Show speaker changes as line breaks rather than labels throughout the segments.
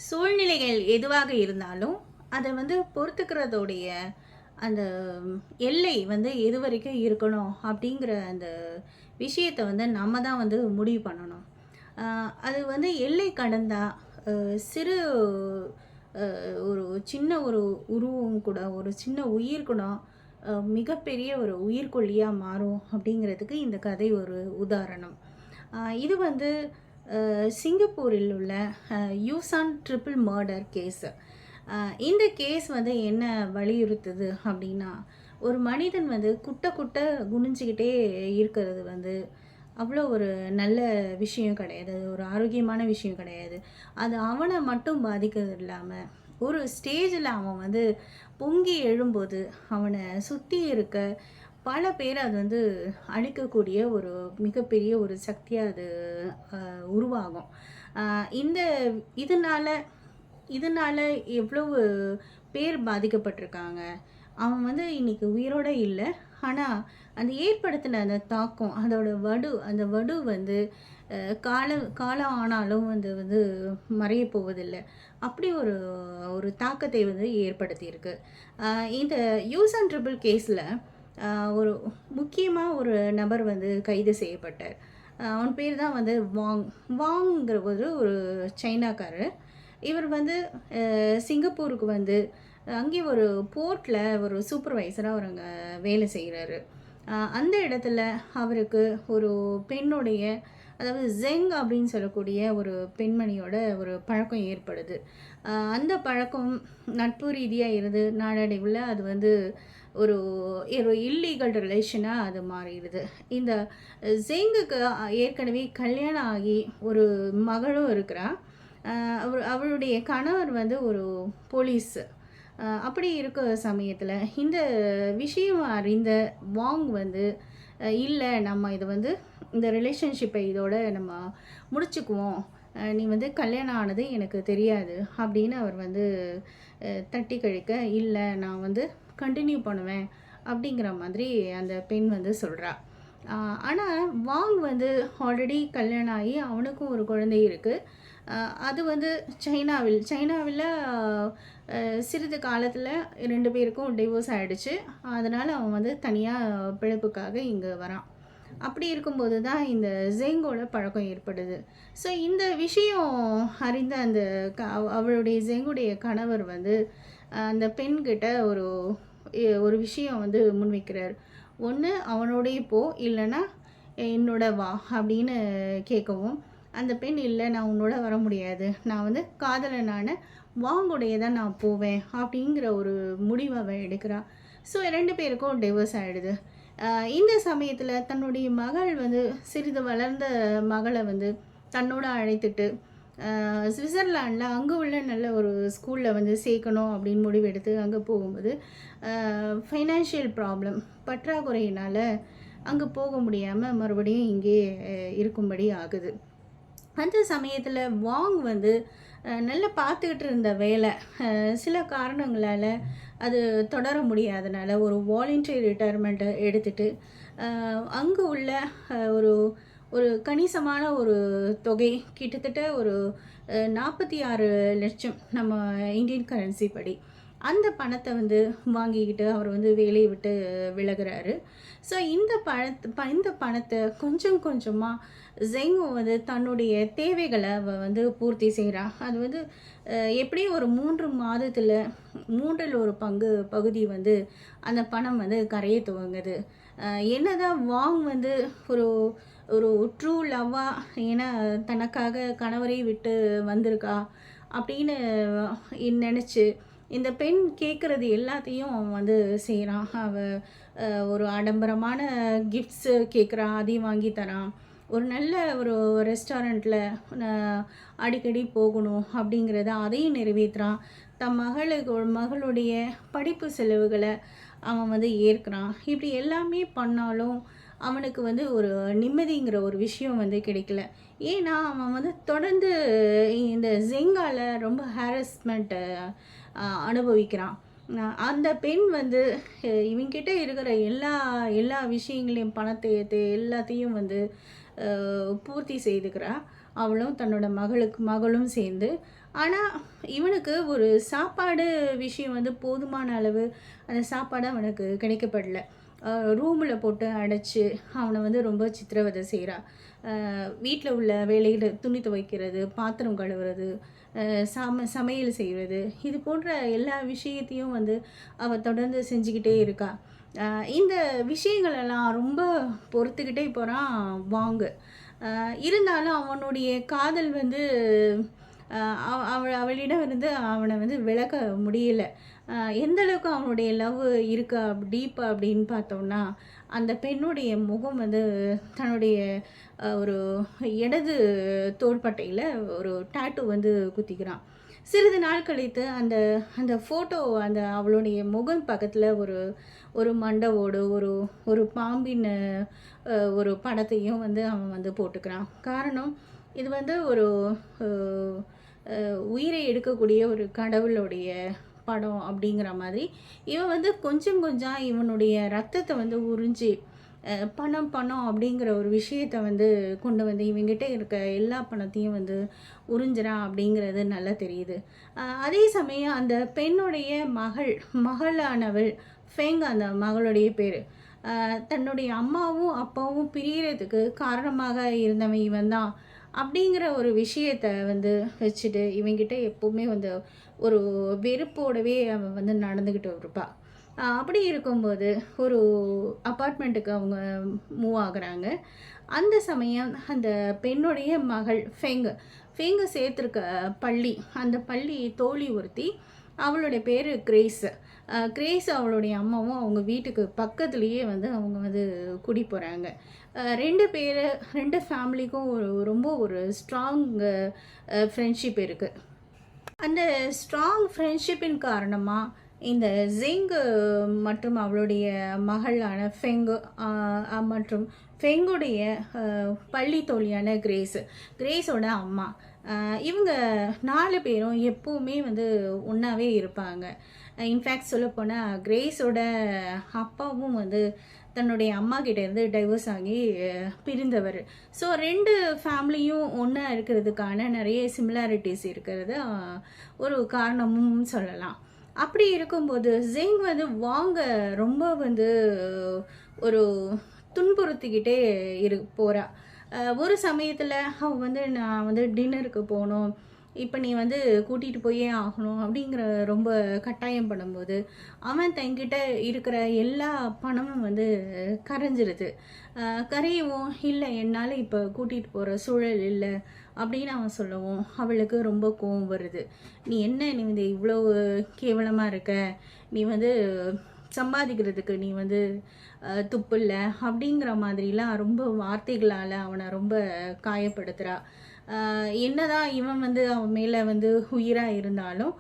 சூழ்நிலைகள் எதுவாக இருந்தாலும், அத வந்து பொறுத்துக்கிறதோடைய அந்த எல்லை வந்து எது வரைக்கும் இருக்கணும் அப்படிங்கிற அந்த விஷயத்த வந்து நம்ம தான் வந்து முடிவு பண்ணணும். அ அது வந்து எல்லை கடந்தா, சிறு ஒரு சின்ன ஒரு உருவம் கூட, ஒரு சின்ன உயிர் கூட மிகப்பெரிய ஒரு உயிர்க்கொல்லியா மாறும் அப்படிங்கிறதுக்கு இந்த கதை ஒரு உதாரணம். இது வந்து சிங்கப்பூரில் உள்ள யூசான் ட்ரிபிள் மர்டர் கேஸ். இந்த கேஸ் வந்து என்ன வலியுறுத்துது அப்படின்னா, ஒரு மனிதன் வந்து குட்ட குட்ட குனிஞ்சுக்கிட்டே இருக்கிறது வந்து அவ்வளோ ஒரு நல்ல விஷயம் கிடையாது. அது ஒரு ஆரோக்கியமான விஷயம் கிடையாது. அது அவன மட்டும் பாதிக்கிறது இல்லாம, ஒரு ஸ்டேஜில அவன் வந்து பொங்கி எழும்போது, அவன சுத்தி இருக்க பல பேர அது வந்து அழிக்கக்கூடிய ஒரு மிகப்பெரிய ஒரு சக்தியா அது உருவாகும். அ இந்த இதனால இதனால எவ்வளவு பேர் பாதிக்கப்பட்டிருக்காங்க. அவன் வந்து இன்னைக்கு உயிரோட இல்ல. ஆனா, அந்த ஏற்படுத்தின அந்த தாக்கம், அதோட அந்த வடு வந்து காலம் ஆனாலும் வந்து வந்து மறையப் போவதில்ல. அப்படி ஒரு ஒரு தாக்கத்தை வந்து ஏற்படுத்தியிருக்கு. இந்த யூஸ் அண்ட் ட்ரிபிள் கேஸ்ல அ ஒரு முக்கியமா ஒரு நபர் வந்து கைது செய்யப்பட்டார். அவன் பேர் தான் வந்து வாங். வாங்கிறவரு ஒரு சைனாக்காரர். இவர் வந்து சிங்கப்பூருக்கு வந்து அங்கே ஒரு போர்ட்ல ஒரு சூப்பர்வைசரா அவர் அங்க வேலை செய்றாரு. அந்த இடத்துல அவருக்கு ஒரு பெண்ணுடைய, அதாவது ஜெங் அப்படின்னு சொல்லக்கூடிய ஒரு பெண்மணியோட ஒரு பழக்கம் ஏற்படுது. அந்த பழக்கம் நட்பு ரீதியா இருந்து நாளடைவுல அது வந்து ஒரு ஒரு இல்லீகல் ரிலேஷனா அது மாறிடுது. இந்த ஜெங்குக்கு ஏற்கனவே கல்யாணம் ஆகி ஒரு மகளும் இருக்கிறா. அவளுடைய கணவர் வந்து ஒரு போலீஸ். அப்படி இருக்க சமயத்துல இந்த விஷயம் அறிந்த வாங் வந்து, "இல்ல நம்ம இத வந்து இந்த ரிலேஷன்ஷிப்பை இதோட நம்ம முடிச்சுக்குவோம். நீ வந்து கல்யாணம் ஆனது எனக்கு தெரியாது." அப்படின்னு அவர் வந்து தட்டி கழிக்க, "இல்ல நான் வந்து கன்டின்யூ பண்ணுவேன்." அப்படிங்கிற மாதிரி அந்த பெண் வந்து சொல்றா. அ ஆனா வாங் வந்து ஆல்ரெடி கல்யாணம் ஆகி அவனுக்கும் ஒரு குழந்தை இருக்கு. அது வந்து சைனாவில சிறிது காலத்தில 2 பேருக்கும் டிவோர்ஸ் ஆயிடுச்சு. அதனால அவன் வந்து தனியா பிழைப்புக்காக இங்க வரான். அப்படி இருக்கும்போது தான் இந்த ஜெங்கோட பழக்கம் ஏற்படுது. ஸோ இந்த விஷயம் அறிந்த அந்த அவளுடைய ஜெங்குடைய கணவர் வந்து அந்த பெண்கிட்ட ஒரு விஷயம் வந்து முன்வைக்கிறார். "ஒண்ணு அவனோடயே போ, இல்லன்னா என்னோட வா" அப்படின்னு கேட்கவும், அந்த பெண், "இல்ல நான் உன்னோட வர முடியாது. நான் வந்து காதலனான வாங்குடைய தான் நான் போவேன்." அப்படிங்கிற ஒரு முடிவ அவ எடுக்கிறா. ஸோ 2 பேருக்கும் டிவோர்ஸ் ஆயிடுது. இந்த சமயத்தில தன்னுடைய மகள் வந்து சிறிது வளர்ந்த மகள வந்து தன்னோட அழைத்துட்டு, ஸ்விட்சர்லாண்ட்ல அங்க உள்ள நல்ல ஒரு ஸ்கூல்ல வந்து சேர்க்கணும் அப்படின்னு முடிவெடுத்து அங்க போகும்போது, ஃபைனான்ஷியல் ப்ராப்ளம் பற்றாக்குறையினால அங்க போக முடியாம மறுபடியும் இங்கேயே இருக்கும்படி ஆகுது. அந்த சமயத்துல வாங் வந்து நல்லா பார்த்துக்கிட்டு இருந்த வேலை, சில காரணங்களால அது தொடர முடியாதனால ஒரு வாலண்டரி ரிட்டயர்மெண்ட்ட எடுத்துட்டு, அங்க உள்ள ஒரு ஒரு கணிசமான ஒரு தொகை, கிட்டத்தட்ட ஒரு 46,00,000 நம்ம இந்தியன் கரன்சி படி. அந்த பணத்த வந்து வாங்கிக்கிட்டு அவர் வந்து வேலைய விட்டு விலகுறாரு. ஸோ இந்த பணத்த கொஞ்சம் கொஞ்சமா ஜெங் வந்து தன்னுடைய தேவைகள அவ வந்து பூர்த்தி செய்றா. அது வந்து எப்படியும் ஒரு 3 மாதத்துல 3ல் ஒரு பகுதி வந்து அந்த பணம் வந்து கரைய துவங்குது. என்னதான் வாங் வந்து ஒரு ஒரு ட்ரூ லவ்வா, ஏன்னா தனக்காக கணவரை விட்டு வந்திருக்கா அப்படின்னு நெனச்சு, இந்த பெண் கேட்குறது எல்லாத்தையும் அவன் வந்து செய்றான். ஒரு ஆடம்பரமான கிஃப்ட்ஸு கேட்குறா, அதையும் வாங்கி தரான். ஒரு நல்ல ஒரு ரெஸ்டாரண்ட்டில் அடிக்கடி போகணும் அப்படிங்கிறத அதையும் நிறைவேத்துறான். தன் மகளுடைய படிப்பு செலவுகள அவன் வந்து ஏற்கிறான். இப்படி எல்லாமே பண்ணாலும் அவனுக்கு வந்து ஒரு நிம்மதிங்கிற ஒரு விஷயம் வந்து கிடைக்கல. ஏன்னா அவன் வந்து தொடர்ந்து இந்த ஜெங்கால ரொம்ப ஹாரஸ்மெண்ட்ட அனுபவிக்கிறான். அந்த பெண் வந்து இவன்கிட்ட இருக்கிற எல்லா எல்லா விஷயங்களையும், பணத்தை எல்லாத்தையும் வந்து பூர்த்தி செய்துக்கிறா. அவளும் தன்னோட மகளும் சேர்ந்து. ஆனால் இவனுக்கு ஒரு சாப்பாடு விஷயம் வந்து போதுமான அளவு அந்த சாப்பாடு அவனுக்கு கிடைக்கப்படல. ரூமில் போட்டு அடைச்சி அவனை வந்து ரொம்ப சித்திரவதை செய்கிறா. வீட்டில் உள்ள வேலைகளை துணி துவைக்கிறது, பாத்திரம் கழுவுறது, சமையல் செய்வது, இது போன்ற எல்லா விஷயத்தையும் வந்து அவள் தொடர்ந்து செஞ்சுக்கிட்டே இருக்கா. இந்த விஷயங்களெல்லாம் ரொம்ப பொறுத்துக்கிட்டே போகிறான் வாங்கு. இருந்தாலும் அவனுடைய காதல் வந்து அவளிடம் இருந்து அவனை வந்து விலக்க முடியல. எந்த அளவுக்கு அவனுடைய லவ் இருக்கா டீப்பா அப்படின்னு பார்த்தோம்னா, அந்த பெண்ணுடைய முகம் வந்து தன்னுடைய ஒரு இடது தோள்பட்டையில் ஒரு டாட்டூ வந்து குத்திக்கிறான். சிறிது நாள் கழித்து அந்த அந்த ஃபோட்டோ அந்த அவளுடைய முகம் பக்கத்தில் ஒரு ஒரு மண்டவோடு ஒரு ஒரு பாம்பின் ஒரு படத்தையும் வந்து அவன் வந்து போட்டுக்கிறான். காரணம், இது வந்து ஒரு உயிரை எடுக்கக்கூடிய ஒரு கடவுளுடைய படம் அப்படிங்கிற மாதிரி இவன் வந்து கொஞ்சம் கொஞ்சம் இவனுடைய ரத்தத்தை வந்து உறிஞ்சி பணம் பணம் அப்படிங்கிற ஒரு விஷயத்தை வந்து கொண்டு வந்து இவங்கிட்ட இருக்க எல்லா பணத்தையும் வந்து உறிஞ்சிறான் அப்படிங்கிறது நல்லா தெரியுது. அதே சமயம் அந்த பெண்ணுடைய மகளானவள் ஃபேங், அந்த மகளுடைய பேர், தன்னுடைய அம்மாவும் அப்பாவும் பிரியறதுக்கு காரணமாக இருந்தவன் இவன் தான் அப்படிங்கிற ஒரு விஷயத்தை வந்து வச்சுட்டு இவங்கிட்ட எப்போவுமே வந்து ஒரு வெறுப்போடவே அவன் வந்து நடந்துக்கிட்டு இருப்பாள். அப்படி இருக்கும்போது ஒரு அப்பார்ட்மெண்ட்டுக்கு அவங்க மூவ் ஆகுறாங்க. அந்த சமயம் அந்த பெண்ணுடைய மகள் ஃபேங்கு சேர்த்துருக்க பள்ளி, அந்த பள்ளி தோழி ஒருத்தி, அவளுடைய பேர் கிரேஸ் அவளுடைய அம்மாவும் அவங்க வீட்டுக்கு பக்கத்துலேயே வந்து அவங்க வந்து குடி போகிறாங்க. ரெண்டு ஃபேமிலிக்கும் ரொம்ப ஒரு ஸ்ட்ராங் ஃப்ரெண்ட்ஷிப் இருக்குது. அந்த ஸ்ட்ராங் ஃப்ரெண்ட்ஷிப்பின் காரணமாக இந்த ஜெங்கு மற்றும் அவளுடைய மகளான ஃபெங்கு மற்றும் ஃபெங்குடைய பள்ளி தோழியான கிரேஸோட அம்மா, இவங்க 4 பேரும் எப்போவுமே வந்து ஒன்றாவே இருப்பாங்க. இன்ஃபேக்ட் சொல்லப்போனால் கிரேஸோட அப்பாவும் வந்து தன்னுடைய அம்மா கிட்டேருந்து டைவர்ஸ் ஆகி பிரிந்தவர். ஸோ 2 ஃபேமிலியும் ஒன்றா இருக்கிறதுக்கான நிறைய சிமிலாரிட்டிஸ் இருக்கிறது ஒரு காரணமும் சொல்லலாம். அப்படி இருக்கும்போது ஜெங் வந்து ரொம்ப வந்து ஒரு துன்புறுத்திக்கிட்டே போகிறா. ஒரு சமயத்தில் அவள் வந்து நான் வந்து டின்னருக்கு போகணும், இப்போ நீ வந்து கூட்டிகிட்டு போயே ஆகணும் அப்படிங்கிற ரொம்ப கட்டாயம் பண்ணும்போது அவன் தங்கிட்ட இருக்கிற எல்லா பணமும் வந்து கரைஞ்சிருது. கரையவும் இல்லை, என்னால் இப்போ கூட்டிகிட்டு போகிற சூழல் இல்லை அப்படின்னு அவன் சொல்லவும் அவளுக்கு ரொம்ப கோவம் வருது. நீ வந்து இவ்வளோ கேவலமாக இருக்க, நீ வந்து சம்பாதிக்கிறதுக்கு நீ வந்து துப்பு இல்லை அப்படிங்கிற மாதிரிலாம் ரொம்ப வார்த்தைகளால் அவனை ரொம்ப காயப்படுத்துகிறா. என்னதான் இவன் வந்து அவன் மேலே வந்து உயிராக இருந்தாலும்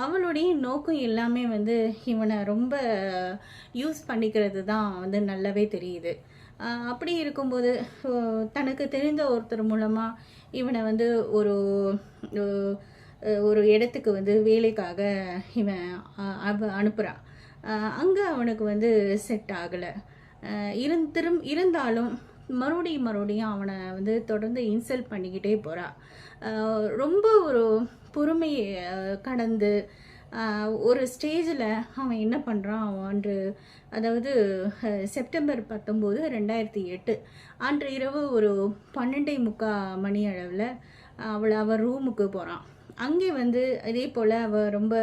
அவளுடைய நோக்கம் எல்லாமே வந்து இவனை ரொம்ப யூஸ் பண்ணிக்கிறது தான் வந்து நல்லாவே தெரியுது. அப்படி இருக்கும்போது தனக்கு தெரிந்த ஒருத்தர் மூலமாக இவனை வந்து ஒரு ஒரு இடத்துக்கு வந்து வேலைக்காக இவன் அனுப்புகிறான். அங்கே அவனுக்கு வந்து செட் ஆகலை. இருந்தாலும் மறுபடியும் அவனை வந்து தொடர்ந்து இன்சல்ட் பண்ணிக்கிட்டே போகிறான். ரொம்ப ஒரு பொறுமையை கடந்து ஒரு ஸ்டேஜில் அவன் என்ன பண்ணுறான், அதாவது செப்டம்பர் 19, 2008 அன்று இரவு ஒரு 12:45 மணி அளவில் அவன் ரூமுக்கு போகிறான். அங்கே வந்து இதே போல் அவள் ரொம்ப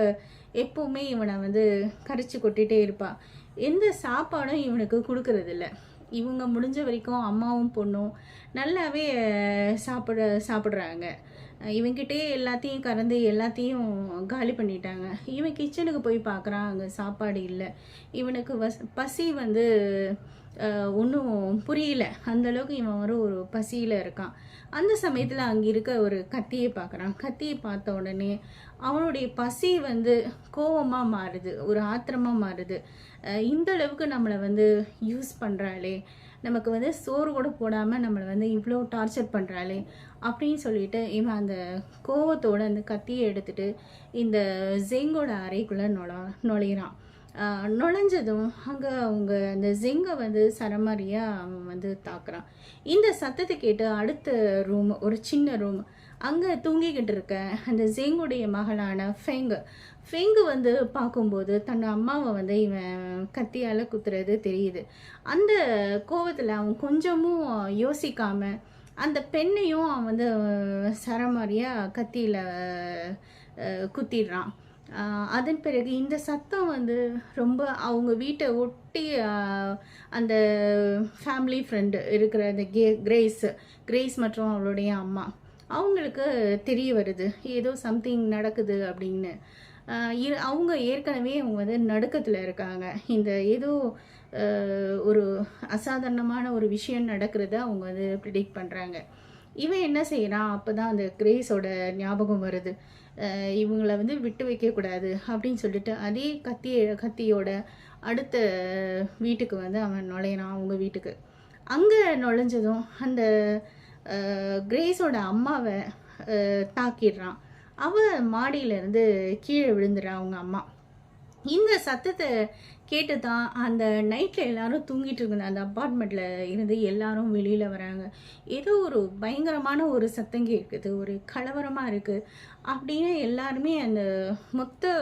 எப்போவுமே இவனை வந்து கரைச்சி கொட்டிகிட்டே இருப்பாள். எந்த சாப்பாடும் இவனுக்கு கொடுக்கறதில்ல. இவங்க முடிஞ்ச வரைக்கும் அம்மாவும் பொண்ணும் நல்லாவே சாப்பிட்றாங்க. இவங்கிட்டே எல்லாத்தையும் கறந்து எல்லாத்தையும் காலி பண்ணிட்டாங்க. இவன் கிச்சனுக்கு போய் பார்க்குறான், அங்கே சாப்பாடு இல்லை. இவனுக்கு பசி வந்து ஒன்றும் புரியல. அந்தளவுக்கு இவன் ஒரு பசியில் இருக்கான். அந்த சமயத்தில் அங்கே இருக்க ஒரு கத்தியை பார்க்குறான். கத்தியை பார்த்த உடனே அவனுடைய பசி வந்து கோபமாக மாறுது, ஒரு ஆத்திரமாக மாறுது. இந்த அளவுக்கு நம்மளை வந்து யூஸ் பண்ணுறாளே, நமக்கு வந்து சோறு கூட போடாமல் நம்மளை வந்து இவ்வளோ டார்ச்சர் பண்ணுறாளே அப்படின்னு சொல்லிட்டு இவன் அந்த கோவத்தோடு அந்த கத்தியை எடுத்துகிட்டு இந்த ஜெங்கோட அறைக்குள்ளே நுழையிறான். நுழைஞ்சதும் அங்கே அவங்க அந்த ஜெங்கை வந்து சரமாரியாக அவன் வந்து தாக்குறான். இந்த சத்தத்தை கேட்டு அடுத்த ரூம், ஒரு சின்ன ரூம், அங்கே தூங்கிக்கிட்டு இருக்க அந்த ஜெங்குடைய மகளான ஃபெங்கு வந்து பார்க்கும்போது தன் அம்மாவை வந்து இவன் கத்தியால் குத்துறது தெரியுது. அந்த கோவத்தில் அவன் கொஞ்சமும் யோசிக்காமல் அந்த பெண்ணையும் அவன் வந்து சரமாரியாக கத்தியில் குத்திடுறான். அதன் பிறகு இந்த சத்தம் வந்து ரொம்ப அவங்க வீட்டை ஒட்டி அந்த ஃபேமிலி ஃப்ரெண்டு இருக்கிற அந்த கிரேஸ் மற்றும் அவளுடைய அம்மா அவங்களுக்கு தெரிய வருது ஏதோ சம்திங் நடக்குது அப்படின்னு. அவங்க ஏற்கனவே அவங்க வந்து நடுக்கத்தில் இருக்காங்க. இந்த ஏதோ ஒரு அசாதாரணமான ஒரு விஷயம் நடக்கிறத அவங்க வந்து ப்ரிடிக்ட் பண்ணுறாங்க. இவன் என்ன செய்கிறான், அப்போ தான் அந்த கிரேஸோட ஞாபகம் வருது. இவங்களை வந்து விட்டு வைக்கக்கூடாது அப்படின்னு சொல்லிட்டு அதே கத்தியோட அடுத்த வீட்டுக்கு வந்து அவன் நுழையிறான், அவங்க வீட்டுக்கு. அங்கே நுழைஞ்சதும் அந்த கிரேஸோட அம்மாவை தாக்கிடுறான். அவள் மாடியிலேருந்து கீழே விழுந்துடுறான் அவங்க அம்மா. இந்த சத்தத்தை கேட்டு தான் அந்த நைட்டில் எல்லாரும் தூங்கிட்டு இருந்த அந்த அப்பார்ட்மெண்ட்டில் இருந்து எல்லாரும் வெளியில் வராங்க. ஏதோ ஒரு பயங்கரமான ஒரு சத்தம் கேட்குது, ஒரு கலவரமாக இருக்குது அப்படின்னு எல்லாருமே அந்த மொத்த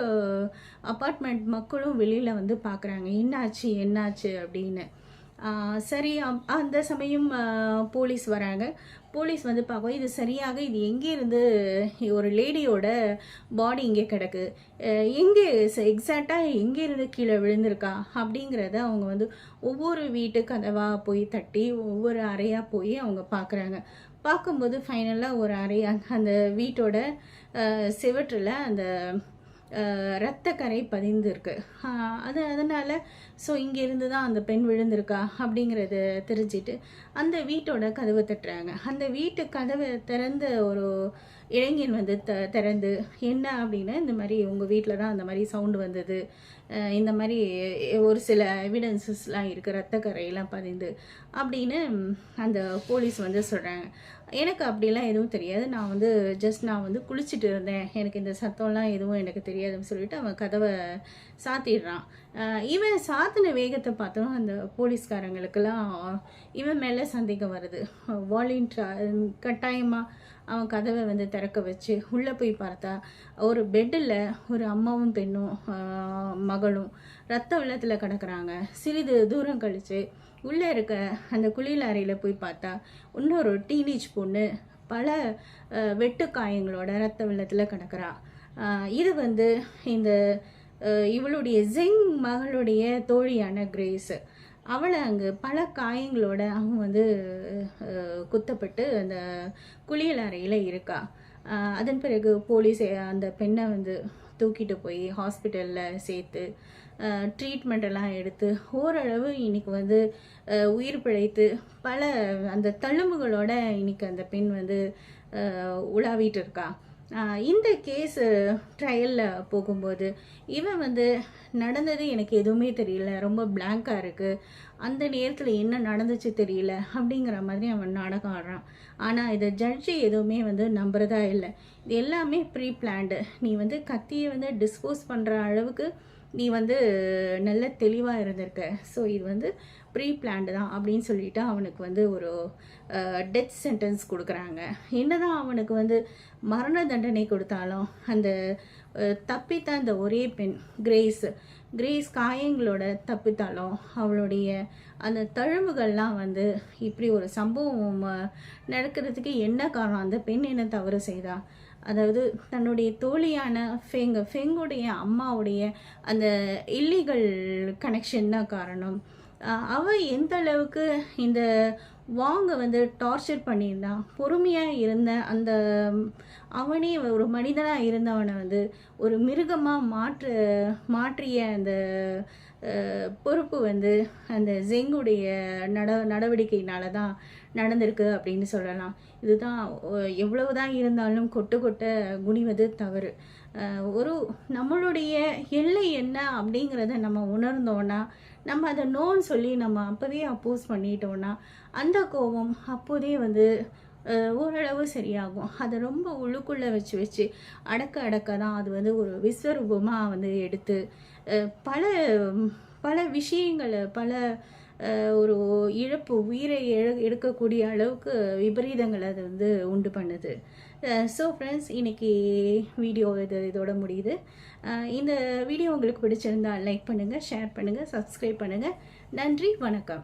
அப்பார்ட்மெண்ட் மக்களும் வெளியில் வந்து பார்க்குறாங்க என்னாச்சு அப்படின்னு. சரி, அந்த சமயம் போலீஸ் வராங்க. போலீஸ் வந்து பார்க்கும், இது சரியாக இது எங்கேருந்து ஒரு லேடியோட பாடி இங்கே கிடக்கு, எங்கே எக்ஸாக்டாக எங்கேருந்து கீழே விழுந்திருக்கா அப்படிங்கிறத அவங்க வந்து ஒவ்வொரு வீட்டு கதவாக போய் தட்டி ஒவ்வொரு அறையாக போய் அவங்க பார்க்குறாங்க. பார்க்கும்போது ஃபைனலாக ஒரு அறை அந்த வீட்டோட செவற்றில் அந்த இரத்தக்கரை பதிந்து இருக்கு. அதனால் ஸோ இங்கேருந்து தான் அந்த பெண் விழுந்திருக்கா அப்படிங்கிறத தெரிஞ்சிட்டு அந்த வீட்டோட கதவை தட்டுறாங்க. அந்த வீட்டு கதவை திறந்த ஒரு இளைஞன் வந்து திறந்து என்ன அப்படின்னா, இந்த மாதிரி உங்கள் வீட்டில் தான் அந்த மாதிரி சவுண்டு வந்தது, இந்த மாதிரி ஒரு சில எவிடன்சஸ்லாம் இருக்குது, ரத்தக்கரையெல்லாம் பதிந்து அப்படின்னு அந்த போலீஸ் வந்து சொல்கிறாங்க. எனக்கு அப்படிலாம் எதுவும் தெரியாது, நான் வந்து குளிச்சுட்டு இருந்தேன், எனக்கு இந்த சத்தம்லாம் எதுவும் எனக்கு தெரியாதுன்னு சொல்லிட்டு அவன் கதவை சாத்திடுறான். இவன் சாத்தின வேகத்தை பார்த்தோம் அந்த போலீஸ்காரங்களுக்கெல்லாம் இவன் மேலே சந்தேகம் வருது. கட்டாயமாக அவன் கதவை வந்து திறக்க வச்சு உள்ளே போய் பார்த்தா ஒரு பெட்டில் ஒரு அம்மாவும் பெண்ணும் மகளும் ரத்த வெள்ளத்தில் கிடக்குறாங்க. சிறிது தூரம் கழித்து உள்ளே இருக்க அந்த குளியல் அறையில் போய் பார்த்தா இன்னொரு டீனேஜ் பொண்ணு பல வெட்டு காயங்களோட ரத்த வெள்ளத்தில் கிடக்குறா. இது வந்து இந்த இவளுடைய மகளுடைய தோழியான கிரேஸ். அவளை அங்கே பல காயங்களோட அவங்க வந்து குத்தப்பட்டு அந்த குளியல் அறையில் இருக்கா. அதன் பிறகு போலீஸ் அந்த பெண்ணை வந்து தூக்கிட்டு போய் ஹாஸ்பிட்டலில் சேர்த்து ட்ரீட்மெண்ட்டெல்லாம் எடுத்து ஓரளவு இன்னைக்கு வந்து உயிர் பிழைத்து பல அந்த தழும்புகளோட இன்னைக்கு அந்த பெண் வந்து உலாவிட்டு இருக்கா. இந்த கேஸ் ட்ரையலில் போகும்போது இவன் வந்து நடந்தது எனக்கு எதுவுமே தெரியல, ரொம்ப பிளாங்காக இருக்குது, அந்த நேரத்தில் என்ன நடந்துச்சு தெரியல அப்படிங்கிற மாதிரி அவன் நாடகம் ஆடுறான். ஆனால் இதை ஜட்ஜி எதுவுமே வந்து நம்புறதா இல்லை. இது எல்லாமே ப்ரீ பிளான்டு. நீ வந்து கத்தியை வந்து டிஸ்போஸ் பண்ணுற அளவுக்கு நீ வந்து நல்ல தெளிவாக இருந்திருக்க, ஸோ இது வந்து ப்ரீ பிளான்டு தான் அப்படின்னு சொல்லிட்டு அவனுக்கு வந்து ஒரு டெத் சென்டென்ஸ் கொடுக்குறாங்க. என்னதான் அவனுக்கு வந்து மரண தண்டனை கொடுத்தாலும் அந்த தப்பித்த அந்த ஒரே பெண் கிரேஸ் காயங்களோட தப்பித்தாலும் அவளுடைய அந்த தழும்புகள்லாம் வந்து இப்படி ஒரு சம்பவம் நடக்கிறதுக்கு என்ன காரணம், அந்த பெண் என்ன தவறு செய்தா, அதாவது தன்னுடைய தோழியான ஃபெங்குடைய அம்மாவுடைய அந்த இல்லீகல் கனெக்ஷன் தான் காரணம். அவள் எந்த அளவுக்கு இந்த வாங்க வந்து டார்ச்சர் பண்ணியிருந்தான், பொறுமையாக இருந்த அந்த அவனே ஒரு மனிதனாக இருந்தவனை வந்து ஒரு மிருகமாக மாற்றிய அந்த பொறுப்பு வந்து அந்த ஜெங்குடைய நடவடிக்கையினால தான் நடந்திருக்கு அப்படின்னு சொல்லலாம். இதுதான் எவ்வளவுதான் இருந்தாலும் கொட்ட குனிவது தவறு. ஒரு நம்மளுடைய எல்லை என்ன அப்படிங்கிறத நம்ம உணர்ந்தோன்னா, நம்ம அதை நோன்னு சொல்லி நம்ம அப்போவே அப்போஸ் பண்ணிட்டோன்னா அந்த கோபம் அப்போதே வந்து ஓரளவு சரியாகும். அதை ரொம்ப உள்ளுக்குள்ளே வச்சு வச்சு அடக்க அடக்க தான் அது வந்து ஒரு விஸ்வரூபமாக வந்து எடுத்து பல பல விஷயங்களை ஒரு இழப்பு உயிரை எடுக்கக்கூடிய அளவுக்கு விபரீதங்கள் அது வந்து உண்டு பண்ணுது. ஸோ ஃப்ரெண்ட்ஸ், இன்றைக்கி வீடியோ இதோட முடியுது. இந்த வீடியோ உங்களுக்கு பிடிச்சிருந்தால் லைக் பண்ணுங்கள், ஷேர் பண்ணுங்கள், சப்ஸ்கிரைப் பண்ணுங்கள். நன்றி, வணக்கம்.